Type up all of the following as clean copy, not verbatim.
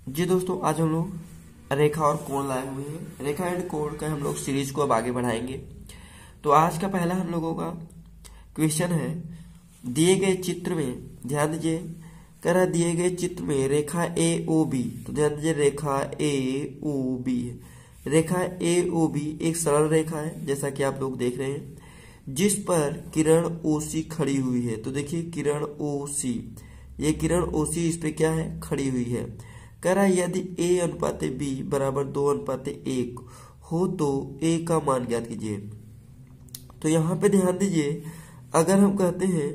जी दोस्तों, आज हम लोग रेखा और कोण लाए हुए हैं। रेखा एंड कोण का हम लोग सीरीज को अब आगे बढ़ाएंगे। तो आज का पहला हम लोगों का क्वेश्चन है, दिए गए चित्र में ध्यान दीजिए, कह रहा दिए गए चित्र में रेखा ए ओ बी। तो ध्यान दीजिए, रेखा ए ओ बी है। रेखा ए ओ बी एक सरल रेखा है, जैसा कि आप लोग देख रहे हैं, जिस पर किरण ओसी खड़ी हुई है। तो देखिए किरण ओसी, ये किरण ओसी इस पे क्या है, खड़ी हुई है। कह रहा है यदि a अनुपात b बराबर 2:1 हो तो a का मान ज्ञात कीजिए। तो यहाँ पे ध्यान दीजिए, अगर हम कहते हैं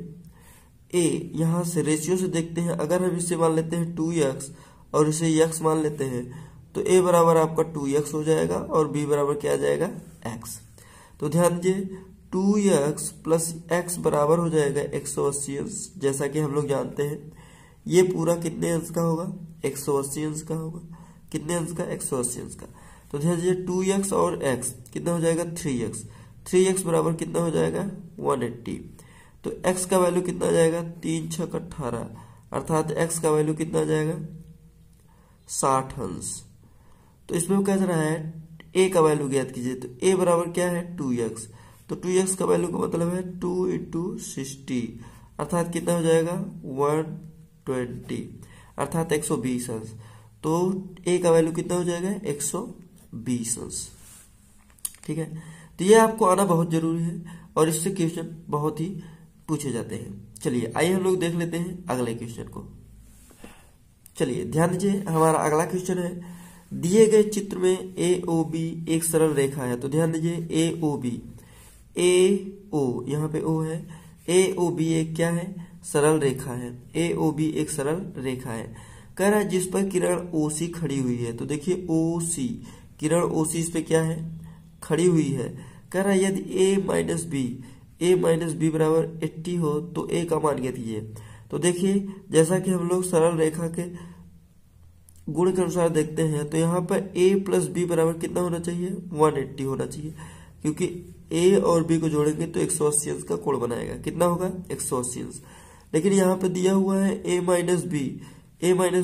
a, यहाँ से रेशियो से देखते हैं, अगर हम इसे मान लेते हैं 2x और इसे x मान लेते हैं तो a बराबर आपका 2x हो जाएगा और b बराबर क्या आ जाएगा, x। तो ध्यान दीजिए 2x प्लस x बराबर हो जाएगा 180 अंश, जैसा कि हम लोग जानते हैं। ये पूरा कितने अंश का होगा, 180 अंश का होगा। कितने अंश का, 180 अंश का। तो ध्यान दीजिए 2x और x कितना हो जाएगा, 3x। 3x बराबर कितना हो जाएगा, 180। तो x का वैल्यू कितना आ जाएगा, 3 × 6 = 18, अर्थात x का वैल्यू कितना आ जाएगा, 60 अंश। तो इसमें कह रहा है a का वैल्यू ज्ञात कीजिए। तो a बराबर क्या है, 2x। तो 2x का वैल्यू का मतलब है 2 × 60, अर्थात कितना हो जाएगा, 120, अर्थात 120 अंश। तो a का वैल्यू कितना हो जाएगा, 120 अंश। ठीक है, तो ये आपको आना बहुत जरूरी है और इससे क्वेश्चन बहुत ही पूछे जाते हैं। चलिए आइए हम लोग देख लेते हैं अगले क्वेश्चन को। चलिए ध्यान दीजिए, हमारा अगला क्वेश्चन है, दिए गए चित्र में ए ओ बी एक सरल रेखा है। तो ध्यान दीजिए ए ओ बी, ए ओ, यहाँ पे ओ है, ए ओ बी एक क्या है, सरल रेखा है। ए ओ बी एक सरल रेखा है। कह रहा है जिस पर किरण ओसी खड़ी हुई है। तो देखिए ओसी, किरण ओसी इस पे क्या है, खड़ी हुई है। कह रहा है यदि a माइनस बी बराबर 80 हो तो a का मान ज्ञात कीजिए। तो देखिए जैसा कि हम लोग सरल रेखा के गुण के अनुसार देखते हैं, तो यहाँ पर a प्लस बी बराबर कितना होना चाहिए, 180 होना चाहिए, क्योंकि a और b को जोड़ेंगे तो 180 अंश का कोण बनाएगा। कितना होगा, 180 अंश। लेकिन यहाँ पे दिया हुआ है a माइनस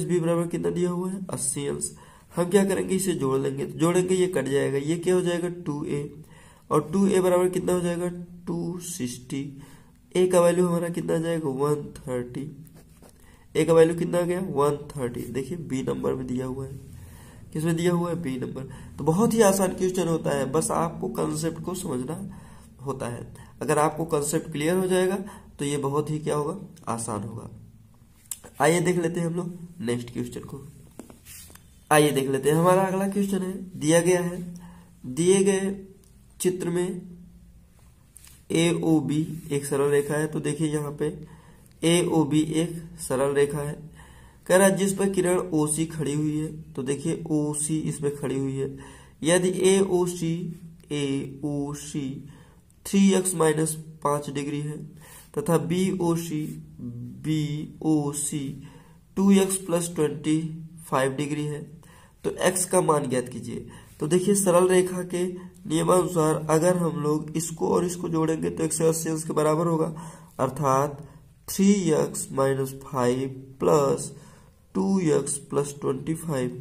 बी बराबर कितना दिया हुआ है, 80 अंश। हम क्या करेंगे, इसे जोड़ लेंगे, जोड़ेंगे ये कट जाएगा, ये क्या हो जाएगा 2a, और 2a बराबर कितना हो जाएगा 260। a का वैल्यू हमारा कितना आ जाएगा 130। a का वैल्यू कितना आ गया 130। देखिए b नंबर में दिया हुआ है, किसमें दिया हुआ है, b नंबर। तो बहुत ही आसान क्वेश्चन होता है, बस आपको कंसेप्ट को समझना होता है। अगर आपको कंसेप्ट क्लियर हो जाएगा तो ये बहुत ही क्या होगा, आसान होगा। आइए देख लेते हैं हम लोग नेक्स्ट क्वेश्चन को। आइए देख लेते हैं, हमारा अगला क्वेश्चन है, दिया गया है, दिए गए चित्र में ए ओ बी एक सरल रेखा है। तो देखिए यहाँ पे ए ओ बी एक सरल रेखा है। कह रहा है जिस पर किरण ओ सी खड़ी हुई है। तो देखिए ओ सी इसमें खड़ी हुई है। यदि ए ओ सी 3x माइनस 5 डिग्री है तथा बी ओ सी 2x प्लस 25 डिग्री है, तो x का मान ज्ञात कीजिए। तो देखिए सरल रेखा के नियमानुसार अगर हम लोग इसको और इसको जोड़ेंगे तो 180 अंश के बराबर होगा, अर्थात 3x minus 5 plus 2x plus 25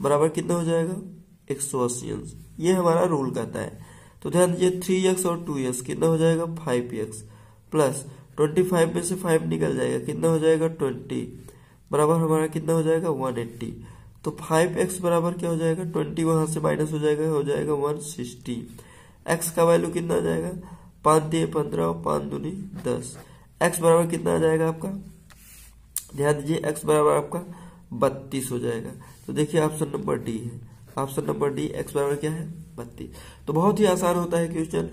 बराबर कितना हो जाएगा, 180 अंश। ये हमारा रूल कहता है। तो ध्यान दीजिए 3x और 2x कितना हो जाएगा, 5x प्लस 25 में से 5 निकल जाएगा, कितना हो जाएगा 20, बराबर हमारा कितना हो जाएगा 180। तो 5x बराबर क्या हो जाएगा, 20 वहां से माइनस हो जाएगा 160। x का वैल्यू कितना आ जाएगा, 5 × 15 और 5 × 2 = 10। x बराबर कितना आ जाएगा आपका, ध्यान दीजिए x बराबर आपका 32 हो जाएगा। तो देखिए ऑप्शन नंबर डी है, ऑप्शन नंबर डी, x बराबर क्या है, 32। तो बहुत ही आसान होता है क्वेश्चन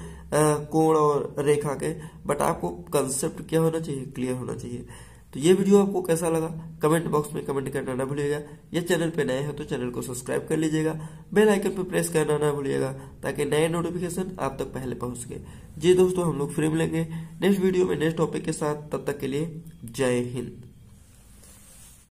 कोण और रेखा के, बट आपको कंसेप्ट क्या होना चाहिए, क्लियर होना चाहिए। तो ये वीडियो आपको कैसा लगा कमेंट बॉक्स में कमेंट करना ना भूलिएगा। ये चैनल पे नए हैं तो चैनल को सब्सक्राइब कर लीजिएगा, बेल आइकन पे प्रेस करना ना भूलिएगा ताकि नए नोटिफिकेशन आप तक पहले पहुंच सके। जी दोस्तों, हम लोग फिर मिलेंगे नेक्स्ट वीडियो में नेक्स्ट टॉपिक के साथ, तब तक के लिए जय हिंद।